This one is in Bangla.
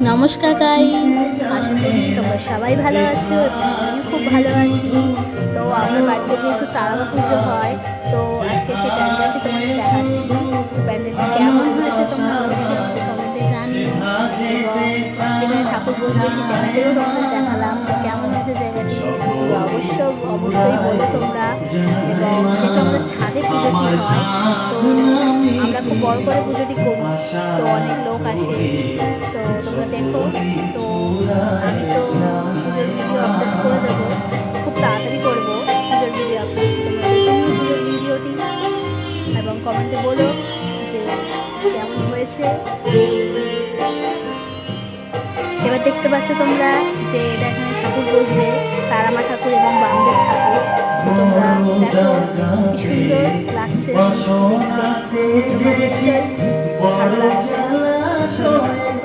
নমস্কার গাইস, আশা করি তোমরা সবাই ভালো আছো এবং আমিও খুব ভালো আছি। তো আমার বাড়িতে যেহেতু তারা পুজো হয়, তো আজকে সেই প্যান্ডেলটি তোমাদের দেখাচ্ছি। তো প্যান্ডেলটি কেমন হয়েছে তোমরা অবশ্যই আমাকে কমেন্টে জানিও, এবং যেখানে ঠাকুর বসবে সেই জায়গাটিও তোমাদের দেখালাম। তো কেমন হয়েছে জায়গাটি অবশ্যই বলো তোমরা। এবং যেহেতু আমাদের ছাদে পুজোটি হয়, তো আমরা খুব বড় করে পুজোটি করি, তো অনেক লোক আসে। তো তোমরা দেখো। তো আমি তো পুজোর ভিডিও আপলোড করে দেবো, খুব তাড়াতাড়ি করবো পুজোর ভিডিও আপলোড। তোমরা দেখে নিও পুজোর ভিডিওটি এবং কমেন্টে বলো যে কেমন হয়েছে। এবার দেখতে পাচ্ছ তোমরা যে এটা এখানে ঠাকুর বসবে, তারামা ঠাকুর এবং বামদেব ঠাকুর। তোমরা দেখো কি সুন্দর লাগছে, তোমরা নিশ্চয়ই ভালো লাগছে।